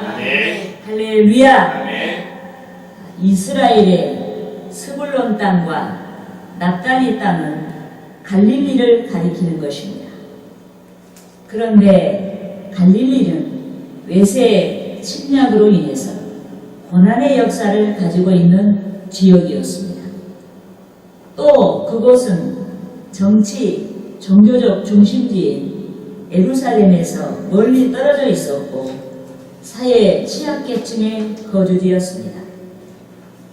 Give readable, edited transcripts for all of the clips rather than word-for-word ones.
아멘. 할렐루야. 아멘. 이스라엘의 스불론 땅과 납달리 땅은 갈릴리를 가리키는 것입니다. 그런데 갈릴리는 외세 침략으로 인해서 고난의 역사를 가지고 있는 지역이었습니다. 또 그곳은 정치, 종교적 중심지인 예루살렘에서 멀리 떨어져 있었고 사회 취약계층의 거주지였습니다.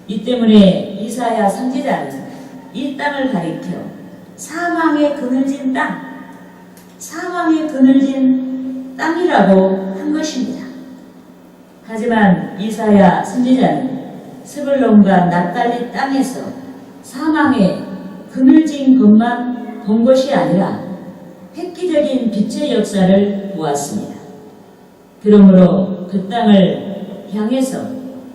이 때문에 이사야 선지자는 이 땅을 가리켜 사망의 그늘진 땅, 사망의 그늘진 땅이라고 한 것입니다. 하지만 이사야 선지자는 스불론과 납달리 땅에서 사망의 그늘진 것만 본 것이 아니라 획기적인 빛의 역사를 보았습니다. 그러므로 그 땅을 향해서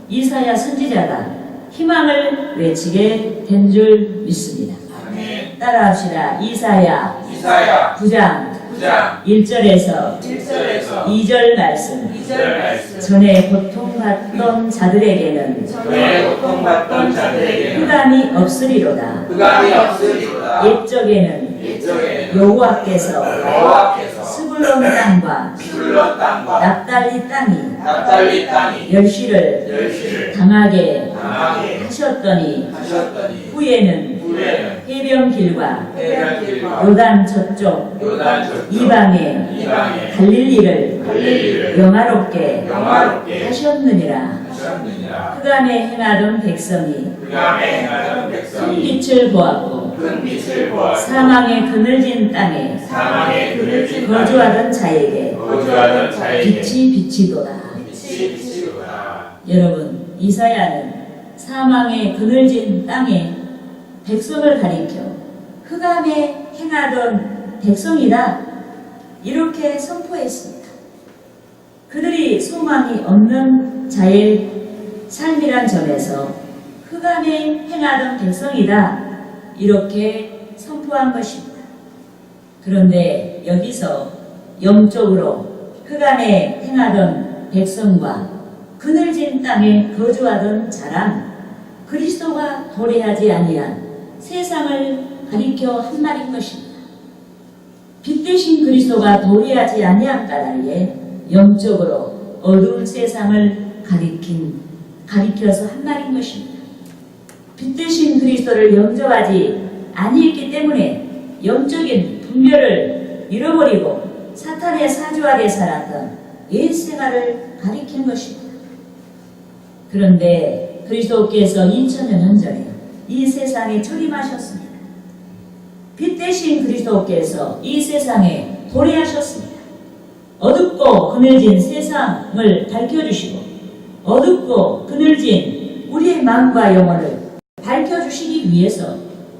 이사야 선지자가 희망을 외치게 된 줄 믿습니다. 아멘. 따라합시다. 이사야 9장 1절에서 2절 말씀. 전에 고통받던 자들에게는 흑암이 없으리로다. 옛적에는 여호와께서 스불론 땅과 납달리 땅이 멸시를 당하게 하셨더니 후에는 해변길과 요단 저쪽 이방의 갈릴리를 영화롭게 하셨느니라. 흑암에 행하던 백성이 큰 빛을 보았고 사망의 그늘진 땅에 거주하던 자에게 빛이 비치도다. 여러분, 이사야는 사망의 그늘진 땅에 백성을 가리켜 흑암에 행하던 백성이다 이렇게 선포했습니다. 그들이 소망이 없는 자의 삶이란 점에서 흑암에 행하던 백성이다 이렇게 선포한 것입니다. 그런데 여기서 영적으로 흑암에 행하던 백성과 그늘진 땅에 거주하던 자란 그리스도가 도래하지 아니한 세상을 가리켜 한 말인 것입니다. 빛 대신 그리스도가 도래하지 아니한 까닭에 영적으로 어두운 세상을 가리켜서 한 말인 것입니다. 빛 대신 그리스도를 영접하지 아니했기 때문에 영적인 분별을 잃어버리고 사탄의 사주 아래 살았던 옛 생활을 가리키는 것입니다. 그런데 그리스도께서 2000년 전에 이 세상에 출임하셨습니다. 빛 대신 그리스도께서 이 세상에 도래하셨습니다. 어둡고 그늘진 세상을 밝혀주시고 어둡고 그늘진 우리의 마음과 영혼을 밝혀주시기 위해서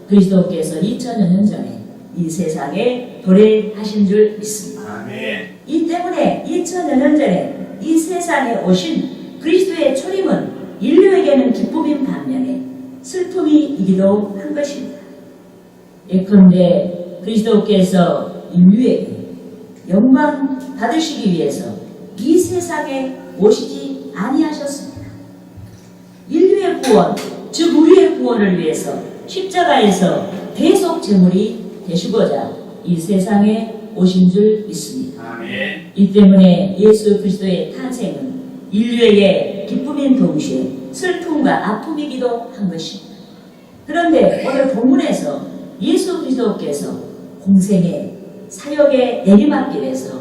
그리스도께서 2000년 전에 이 세상에 도래하신 줄 믿습니다. 아멘. 이 때문에 2000년 전에 이 세상에 오신 그리스도의 초림은 인류에게는 기쁨인 반면에 슬픔이기도 한 것입니다. 예컨대 그리스도께서 인류에게 영광 받으시기 위해서 이 세상에 오시지 아니하셨습니다. 인류의 구원, 즉 우리의 구원을 위해서 십자가에서 대속 제물이 되시고자 이 세상에 오신 줄 믿습니다. 아멘. 이 때문에 예수 그리스도의 탄생은 인류에게 기쁨인 동시에 슬픔과 아픔이기도 한 것입니다. 그런데 오늘 본문에서 예수 그리스도께서 공생의 사역의 내리막길에서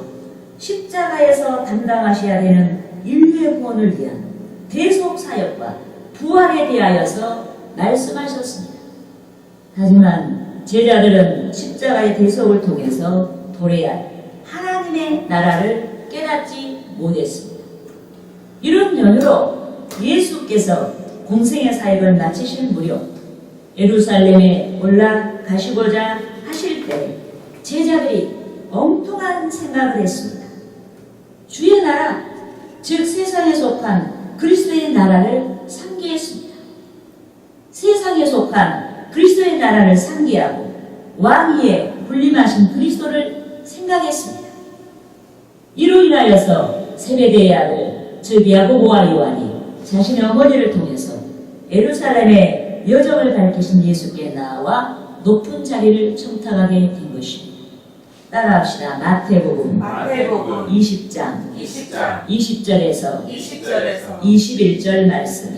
십자가에서 담당하셔야 되는 인류의 구원을 위한 대속 사역과 부활에 대하여서 말씀하셨습니다. 하지만 제자들은 십자가의 대속을 통해서 도래할 하나님의 나라를 깨닫지 못했습니다. 이런 연유로 예수께서 공생의 사역을 마치실 무렵 예루살렘에 올라가시고자 하실 때 제자들이 엉뚱한 생각을 했습니다. 주의 나라, 즉 세상에 속한 그리스도의 나라를 상기했습니다. 세상에 속한 그리스도의 나라를 상기하고 왕위에 군림하신 그리스도를 생각했습니다. 이로 인하여서 세베대의 아들 즉 야고보와 요한이 자신의 어머니를 통해서 예루살렘의 여정을 밝히신 예수께 나와 높은 자리를 청탁하게 된 것입니다. 따라합시다. 마태복음 20장 20절에서 21절 말씀.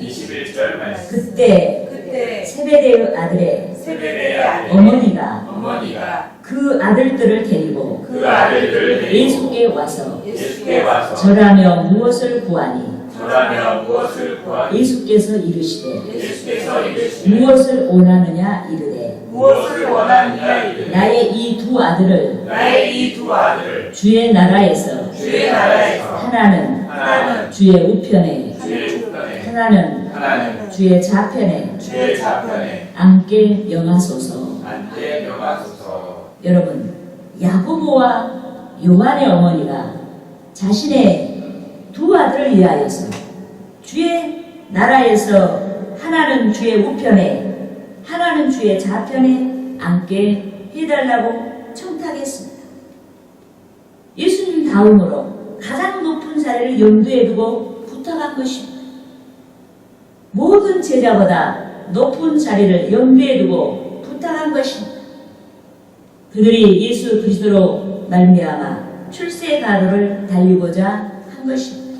그때 세베대의 아들의 어머니가 그 아들들을 데리고 예수께 와서 절하며 무엇을 구하니 예수께서 이르시되 무엇을 원하느냐 이르되 나의 이 두 아들을 주의 나라에서 하나는 주의 우편에 하나는 주의 좌편에 앉게 명하소서. 여러분, 야고보와 요한의 어머니가 자신의 두 아들을 위하여서 주의 나라에서 하나는 주의 우편에 하나는 주의 좌편에 앉게 해달라고 청탁했습니다. 예수님 다음으로 가장 높은 자리를 염두에 두고 부탁한 것입니다. 모든 제자보다 높은 자리를 염두에 두고 부탁한 것입니다. 그들이 예수 그리스도로 말미암아 출세의 가로를 달리고자 한 것입니다.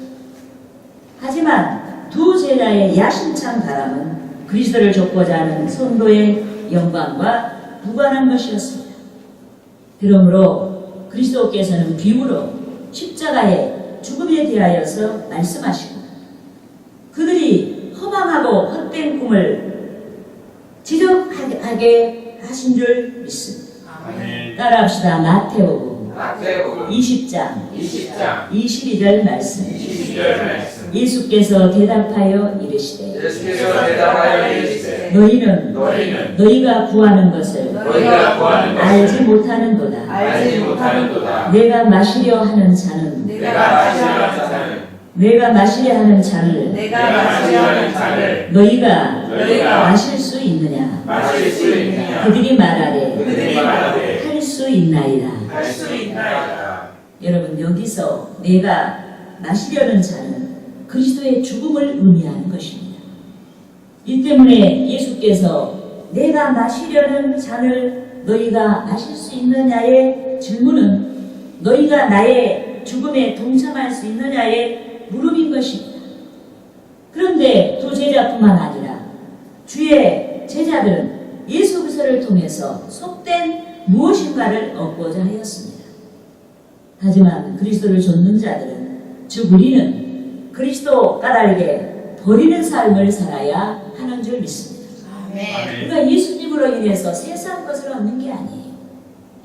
하지만 두 제자의 야심찬 바람은 그리스도를 좇고자 하는 성도의 영광과 무관한 것이었습니다. 그러므로 그리스도께서는 비유로 십자가의 죽음에 대하여서 말씀하시고 그들이 허망하고 헛된 꿈을 지적하게 하신 줄 믿습니다. 따라합시다. 마태복음 20장 22절 말씀. 예수께서 대답하여 이르시되 너희는 너희가 구하는 것을 알지 못하는도다. 내가 마시려 하는 잔은 내가 마시려 하는 잔을 너희가 마실 수 있느냐? 그들이 말하되 할 수 있나이다. 여러분, 여기서 내가 마시려는 잔은 그리스도의 죽음을 의미하는 것입니다. 이 때문에 예수께서 내가 마시려는 잔을 너희가 마실 수 있느냐의 질문은 너희가 나의 죽음에 동참할 수 있느냐의 물음인 것입니다. 그런데 두 제자뿐만 아니라 주의 제자들은 예수 그리스도를 통해서 속된 무엇인가를 얻고자 하였습니다. 하지만 그리스도를 좇는 자들은 즉 우리는 그리스도 까닭에 버리는 삶을 살아야 하는 줄 믿습니다. 우리가 예수님으로 인해서 세상 것을 얻는 게 아니에요.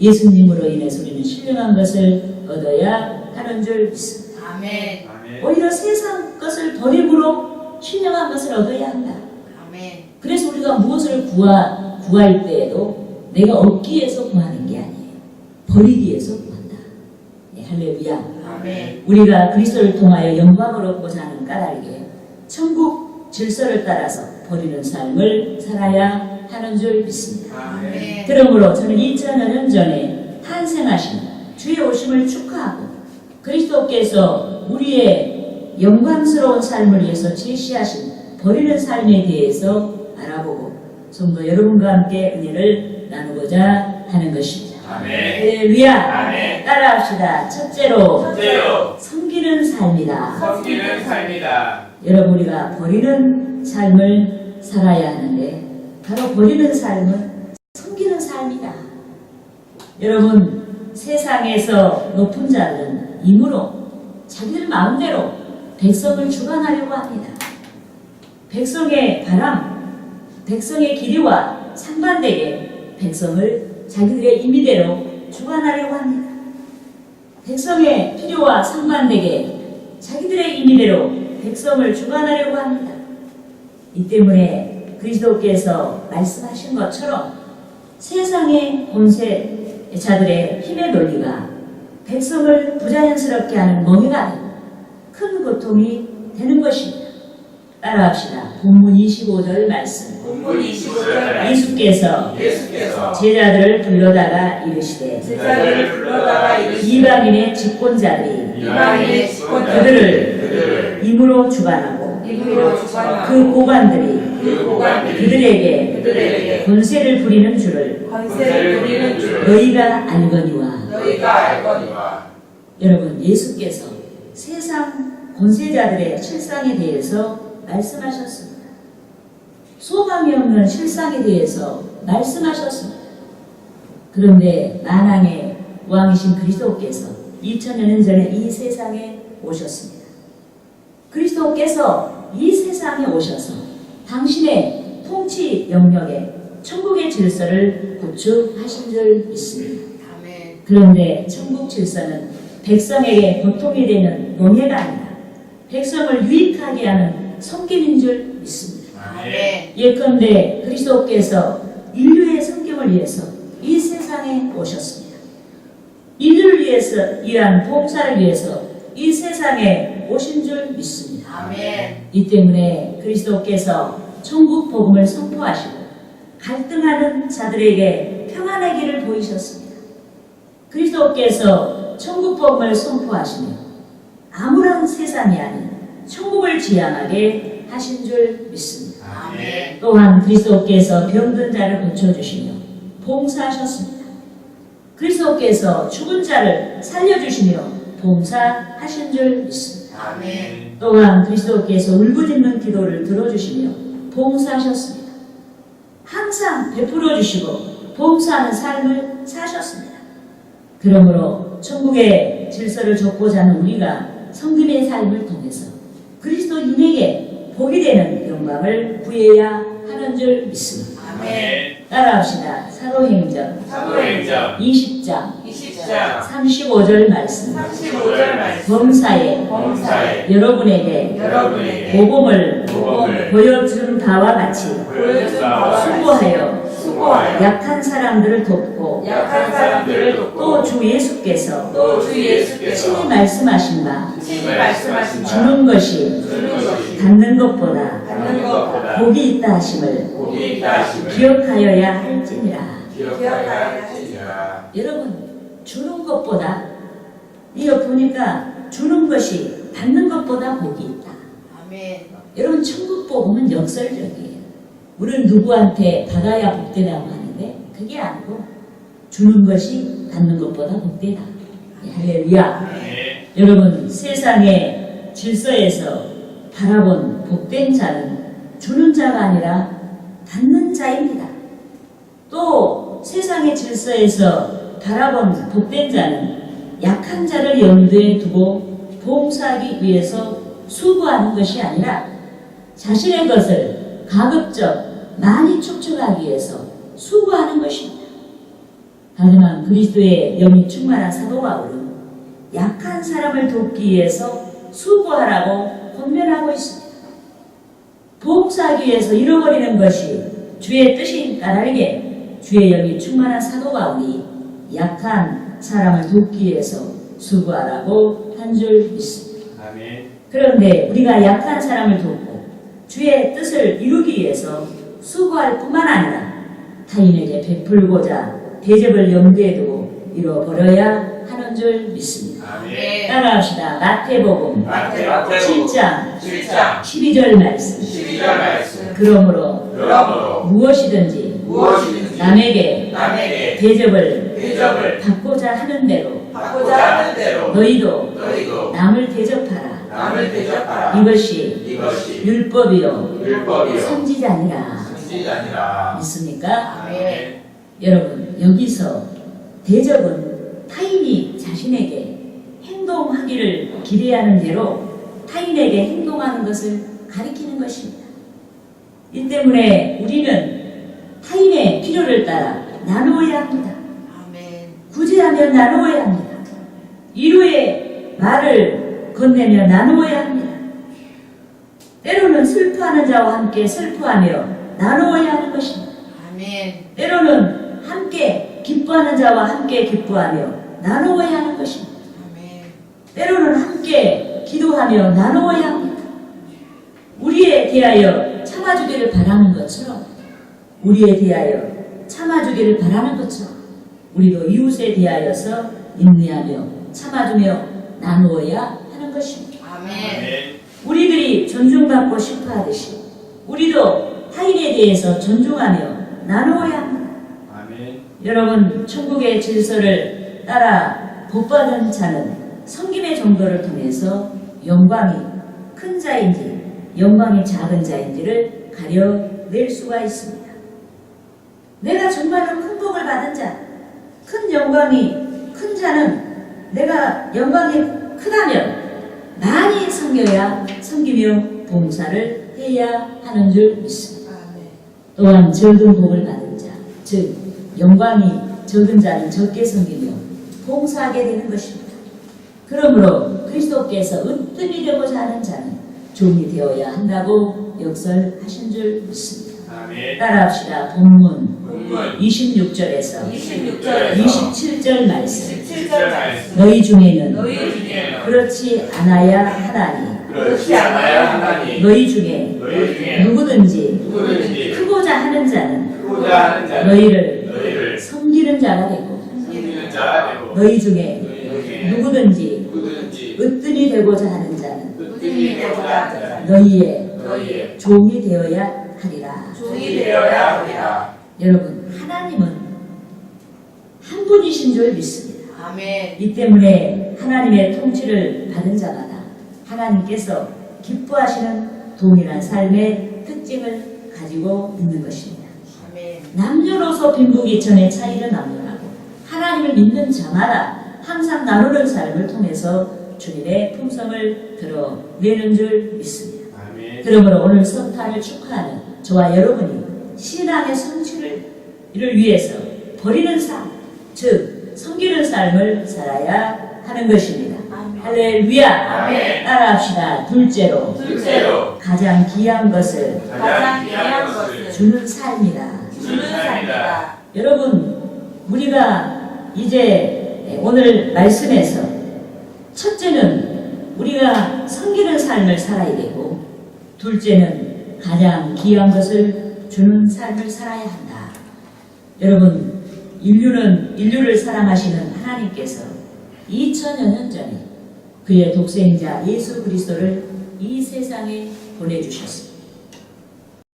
예수님으로 인해서 우리는 신령한 것을 얻어야 하는 줄 믿습니다. 오히려 세상 것을 버림으로 신령한 것을 얻어야 한다. 그래서 우리가 무엇을 구할 때에도 내가 얻기 위해서 구하는 게 아니에요. 버리기 위해서 구한다. 네, 할렐루야. 우리가 그리스도를 통하여 영광을 얻고자 하는 까닭에 천국 질서를 따라서 버리는 삶을 살아야 하는 줄 믿습니다. 그러므로 저는 2000년 전에 탄생하신 주의 오심을 축하하고 그리스도께서 우리의 영광스러운 삶을 위해서 제시하신 버리는 삶에 대해서 알아보고 성도 여러분과 함께 은혜를 나누고자 하는 것입니다. 할렐루야. 따라합시다. 첫째로 섬기는 삶이다. 여러분, 우리가 버리는 삶을 살아야 하는데 바로 버리는 삶은 섬기는 삶이다. 여러분, 세상에서 높은 자들은 임으로 자기들 마음대로 백성을 주관하려고 합니다. 백성의 바람, 백성의 기류와 상반되게 백성을 자기들의 임의대로 주관하려고 합니다. 백성의 필요와 상반되게 자기들의 임의대로 백성을 주관하려고 합니다. 이 때문에 그리스도께서 말씀하신 것처럼 세상의 권세자들의 힘의 논리가 백성을 부자연스럽게 하는 멍해가 되고 큰 고통이 되는 것입니다. 따라합시다. 본문 25절 말씀. 예수께서 제자들을 불러다가 이르시되 이방인의 집권자들이 그들을 임으로 주관하고 그 고관들이 그들에게 권세를 부리는 줄을 너희가 알거니와. 여러분, 예수께서 세상 권세자들의 실상에 대해서 말씀하셨습니다. 소망이 없는 실상에 대해서 말씀하셨습니다. 그런데 만왕의 왕이신 그리스도께서 2000년 전에 이 세상에 오셨습니다. 그리스도께서 이 세상에 오셔서 당신의 통치 영역에 천국의 질서를 구축하신 줄 믿습니다. 그런데 천국 질서는 백성에게 고통이 되는 노예가 아니라 백성을 유익하게 하는 섬김인 줄 믿습니다. 예컨대 그리스도께서 인류의 성경을 위해서 이 세상에 오셨습니다. 인류를 위한 봉사를 위해서 이 세상에 오신 줄 믿습니다. 이 때문에 그리스도께서 천국 복음을 선포하시고 갈등하는 자들에게 평안의 길을 보이셨습니다. 그리스도께서 천국 복음을 선포하시며 아무런 세상이 아닌 천국을 지향하게 하신 줄 믿습니다. 또한 그리스도께서 병든 자를 고쳐주시며 봉사하셨습니다. 그리스도께서 죽은 자를 살려주시며 봉사하신 줄 믿습니다. 또한 그리스도께서 울부짖는 기도를 들어주시며 봉사하셨습니다. 항상 베풀어 주시고 봉사하는 삶을 사셨습니다. 그러므로 천국의 질서를 좇고자 하는 우리가 성김의 삶을 통해서 그리스도인에게 복이 되는 영광을 구해야 하는 줄 믿습니다. 따라합시다. 사도행전 20장 35절 말씀. 범사에 여러분에게 복음을 보여준 바와 같이 수고하여 약한 사람들을 돕고 또 주 예수께서 친히 말씀하신 바 주는 것이 받는 것보다 복이 있다 하심을 기억하여야 할지니라. 여러분, 주는 것보다, 이거 보니까 주는 것이 받는 것보다 복이 있다. 여러분, 천국 복음은 역설적이에요. 우리는 누구한테 받아야 복되다고 하는데 그게 아니고 주는 것이 받는 것보다 복되다. 할렐루야. 여러분, 세상의 질서에서 바라본 복된 자는 주는 자가 아니라 받는 자입니다. 또 세상의 질서에서 바라본 복된 자는 약한 자를 염두에 두고 봉사하기 위해서 수고하는 것이 아니라 자신의 것을 가급적 많이 축적하기 위해서 수고하는 것입니다. 하지만 그리스도의 영이 충만한 사도 바울은 약한 사람을 돕기 위해서 수고하라고 권면하고 있습니다. 봉사하기 위해서 잃어버리는 것이 주의 뜻인 까닭에 주의 영이 충만한 사도 바울이 약한 사람을 돕기 위해서 수고하라고 한 줄 믿습니다. 그런데 우리가 약한 사람을 돕고 주의 뜻을 이루기 위해서 수고할 뿐만 아니라 타인에게 베풀고자 대접을 염두에 두고 이뤄버려야 하는 줄 믿습니다. 따라합시다. 마태복음 7장 12절 말씀. 그러므로 무엇이든지 남에게 대접을 받고자 하는 대로 너희도 남을 대접하라. 이것이 율법이요 선지자니라. 믿습니까? 여러분, 여기서 대접은 타인이 자신에게 행동하기를 기대하는 대로 타인에게 행동하는 것을 가리키는 것입니다. 이 때문에 우리는 타인의 필요를 따라 나누어야 합니다. 구제하며 나누어야 합니다. 위로의 말을 건네며 나누어야 합니다. 때로는 슬퍼하는 자와 함께 슬퍼하며 나누어야 하는 것입니다. 때로는 함께 기뻐하는 자와 함께 기뻐하며 나누어야 하는 것입니다. 때로는 함께 기도하며 나누어야 합니다. 우리에 대하여 참아주기를 바라는 것처럼 우리도 이웃에 대하여서 인내하며 참아주며 나누어야 하는 것입니다. 우리의 존중받고 싶어 하듯이 우리도 타인에 대해서 존중하며 나누어야 합니다. 아멘. 여러분, 천국의 질서를 따라 복받은 자는 섬김의 정도를 통해서 영광이 큰 자인지 영광이 작은 자인지를 가려낼 수가 있습니다. 내가 정말로 큰 복을 받은 자, 큰 영광이 큰 자는 내가 영광이 크다면 많이 섬기며 봉사를 해야 하는 줄 믿습니다. 또한 적은 복을 받은 자, 즉 영광이 적은 자는 적게 섬기며 봉사하게 되는 것입니다. 그러므로 그리스도께서 으뜸이 되고자 하는 자는 종이 되어야 한다고 역설하신 줄 믿습니다. 아멘. 따라합시다. 본문 본문 26절에서 27절 말씀. 17절 말씀. 너희 중에는 중에는 그렇지 않아야 하나니 그렇지 않아야 하나니 너희 중에 너희 중에 누구든지 누구든지 크고자 하는 자는 크고자 하는 자는 너희를 섬기는 자가 되고 섬기는 자가 되고 너희 중에 너희 중에 누구든지 누구든지 으뜸이 되고자 하는 자는 으뜸이 되고자 하는 자는 너희의 종이 되어야 하리라. 종이 되어야 하리라. 여러분, 하나님은 한 분이신 줄 믿습니다. 아멘. 이 때문에 하나님의 통치를 받은 자마다 하나님께서 기뻐하시는 동일한 삶의 특징을 가지고 있는 것입니다. 아멘. 남녀노소 빈부귀천의 차이를 남용하고 하나님을 믿는 자마다 항상 나누는 삶을 통해서 주님의 품성을 드러내는 줄 믿습니다. 아멘. 그러므로 오늘 성탄을 축하하는 저와 여러분이 신앙의 성취를 위해서 버리는 삶, 즉 섬기는 삶을 살아야 하는 것입니다. 아멘. 할렐루야. 아멘. 따라합시다. 둘째로 가장 귀한 것을 가장 귀한 것을 주는 삶이다. 주는 삶이다. 여러분, 우리가 이제 오늘 말씀에서 첫째는 우리가 섬기는 삶을 살아야 되고, 둘째는 가장 귀한 것을 주는 삶을 살아야 한다. 여러분, 인류를 사랑하시는 하나님께서 2000여 년 전에 그의 독생자 예수 그리스도를 이 세상에 보내주셨습니다.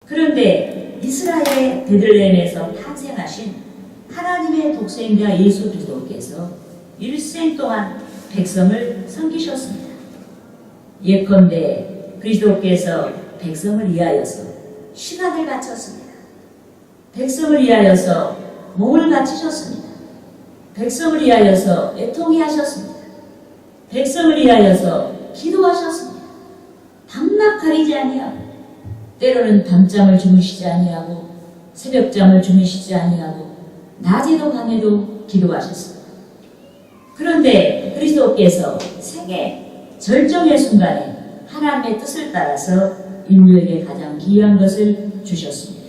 그런데 이스라엘의 베들레헴에서 탄생하신 하나님의 독생자 예수 그리스도께서 일생 동안 백성을 섬기셨습니다. 예컨대 그리스도께서 백성을 위하여서 신앙을 바쳤습니다. 백성을 위하여서 몸을 바치셨습니다. 백성을 위하여서 애통해 하셨습니다. 백성을 위하여서 기도하셨습니다. 밤낮 가리지 아니하고, 때로는 밤잠을 주무시지 아니하고, 새벽잠을 주무시지 아니하고, 낮에도 밤에도 기도하셨습니다. 그런데 그리스도께서 생애 절정의 순간에 하나님의 뜻을 따라서 인류에게 가장 귀한 것을 주셨습니다.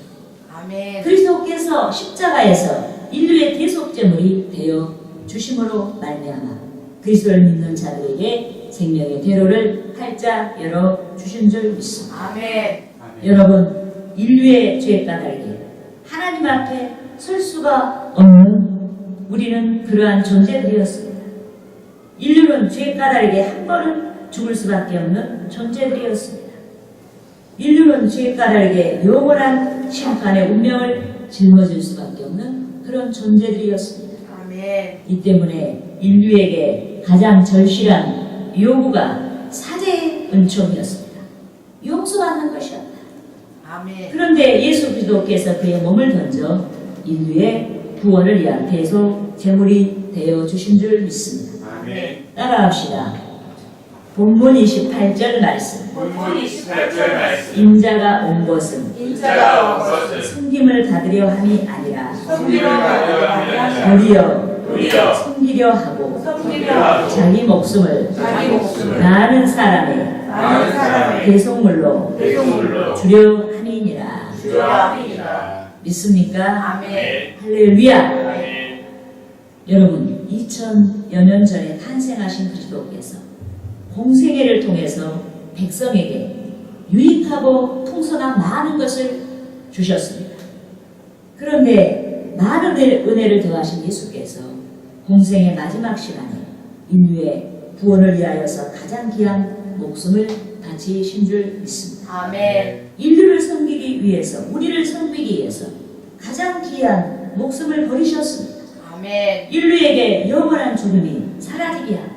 아멘. 그리스도께서 십자가에서 인류의 대속제물이 되어 주심으로 말미암아 그리스도를 믿는 자들에게 생명의 대로를 활짝 열어 주신 줄 믿습니다. 아멘. 여러분, 인류의 죄 까닭에 하나님 앞에 설 수가 없는 우리는 그러한 존재들이었습니다. 인류는 죄 까닭에 한 번은 죽을 수밖에 없는 존재들이었습니다. 인류는 죄 까닭에 영원한 심판의 운명을 짊어질 수밖에 없는 그런 존재들이었습니다. 아멘. 이 때문에 인류에게 가장 절실한 요구가 사죄의 은총이었습니다. 용서받는 것이었다. 아멘. 그런데 예수 그리스도께서 그의 몸을 던져 인류의 구원을 위한 대속 제물이 되어 주신 줄 믿습니다. 아멘. 따라합시다. 본문 28절 말씀. 본문 28절 말씀. 인자가 온 것은 인자가 온 것은 섬김을 받으려 함이 아니라 섬기려 하려 함이 아니라 도리어 섬기려 하고 섬기려 하고 자기 목숨을 자기 목숨을 나는 사람의 대속물로 주려 함이니라. 주려 함이니라. 믿습니까? 아멘. 할렐루야. 아멘. 여러분, 2000여 년 전에 탄생하신 그리스도께서 공생애를 통해서 백성에게 유익하고 풍성한 많은 것을 주셨습니다. 그런데 많은 은혜를 더하신 예수께서 공생의 마지막 시간에 인류의 구원을 위하여서 가장 귀한 목숨을 바치신 줄 믿습니다. 아멘. 인류를 섬기기 위해서, 우리를 섬기기 위해서 가장 귀한 목숨을 버리셨습니다. 아멘. 인류에게 영원한 죽음이 사라지게 하고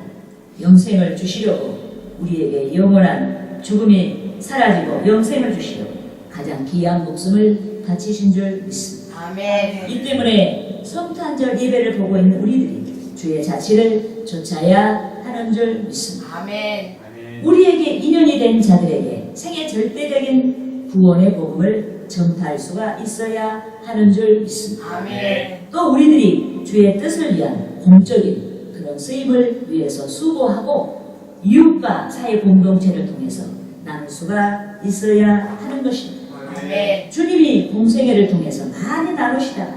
영생을 주시려고, 우리에게 영원한 죽음이 사라지고 영생을 주시려고 가장 귀한 목숨을 바치신 줄 믿습니다. 아멘. 이 때문에 성탄절 예배를 보고 있는 우리들이 주의 자치를 좇아야 하는 줄 믿습니다. 아멘. 우리에게 인연이 된 자들에게 생애 절대적인 구원의 복음을 전파할 수가 있어야 하는 줄 믿습니다. 아멘. 또 우리들이 주의 뜻을 위한 공적인 그런 쓰임을 위해서 수고하고 이웃과 사회 공동체를 통해서 나눌 수가 있어야 하는 것입니다. 아멘. 주님이 공생애를 통해서 많이 나누시다가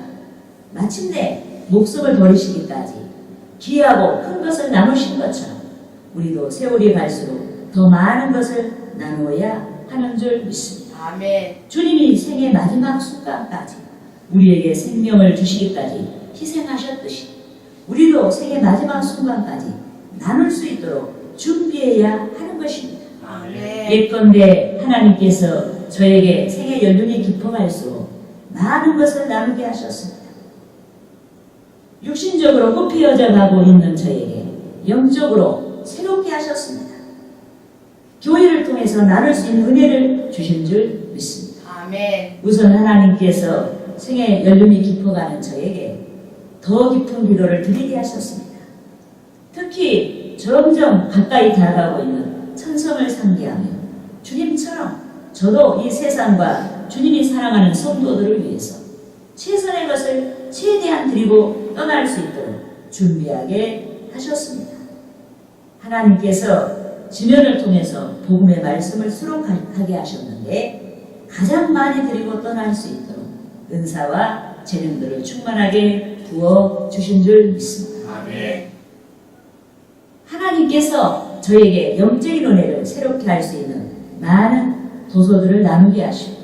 마침내 목숨을 버리시기까지 귀하고 큰 것을 나누신 것처럼 우리도 세월이 갈수록 더 많은 것을 나누어야 하는 줄 믿습니다. 아멘. 주님이 생의 마지막 순간까지 우리에게 생명을 주시기까지 희생하셨듯이 우리도 생의 마지막 순간까지 나눌 수 있도록 준비해야 하는 것입니다. 아멘. 예컨대 하나님께서 저에게 생의 연륜이 깊어갈수록 많은 것을 나누게 하셨습니다. 육신적으로 굽히어져 가고 있는 저에게 영적으로 새롭게 하셨습니다. 교회를 통해서 나눌 수 있는 은혜를 주신 줄 믿습니다. 아멘. 우선 하나님께서 생의 연륜이 깊어가는 저에게 더 깊은 기도를 드리게 하셨습니다. 특히 점점 가까이 다가가고 있는 천성을 상기하며 주님처럼 저도 이 세상과 주님이 사랑하는 성도들을 위해서 최선의 것을 최대한 드리고 떠날 수 있도록 준비하게 하셨습니다. 하나님께서 지면을 통해서 복음의 말씀을 수록하게 하셨는데 가장 많이 드리고 떠날 수 있도록 은사와 재능들을 충만하게 부어 주신 줄 믿습니다. 아멘. 하나님께서 저에게 영적인 은혜를 새롭게 할 수 있는 많은 도서들을 나누게 하시고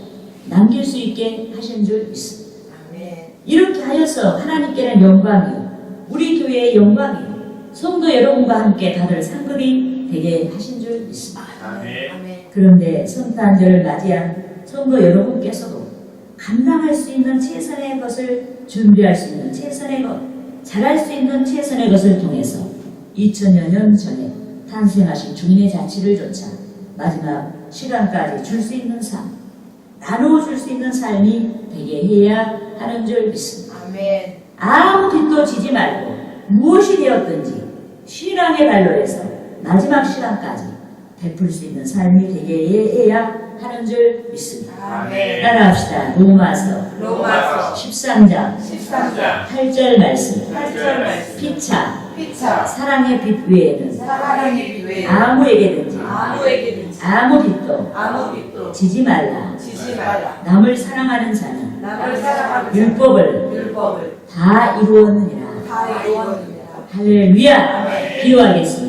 남길 수 있게 하신 줄 믿습니다. 아멘. 이렇게 하여서 하나님께는 영광이요 우리 교회의 영광이요 성도 여러분과 함께 다들 상급이 되게 하신 줄 믿습니다. 아멘. 아멘. 그런데 성탄절을 맞이한 성도 여러분께서도 감당할 수 있는 최선의 것을 준비할 수 있는 최선의 것, 잘할 수 있는 최선의 것을 통해서 2000여 년 전에 탄생하신 주님의 자치를 좇아 마지막 시간까지 줄 수 있는 삶, 나누어 줄 수 있는 삶이 되게 해야 하는 줄 믿습니다. 아멘. 아무 빚도 지지 말고 무엇이 되었든지 신앙의 발로 해서 마지막 시간까지 베풀 수 있는 삶이 되게 해야 하는 줄 믿습니다. 아멘. 따라합시다. 로마서 로마서 13장 13장 8절 말씀. 8절 말씀. 피차 피차 사랑의 빛 외에는 사랑의 빛 외에 아무에게든지 아무에게든지 아무 빚도 아무 빛도 지지 말라. 지지 말라. 남을 사랑하는 자는 남을 사랑하는 율법을 율법을 다 이루었느니라. 다 이루었느니라. 할렐루야. 아멘. 기도하겠습니다.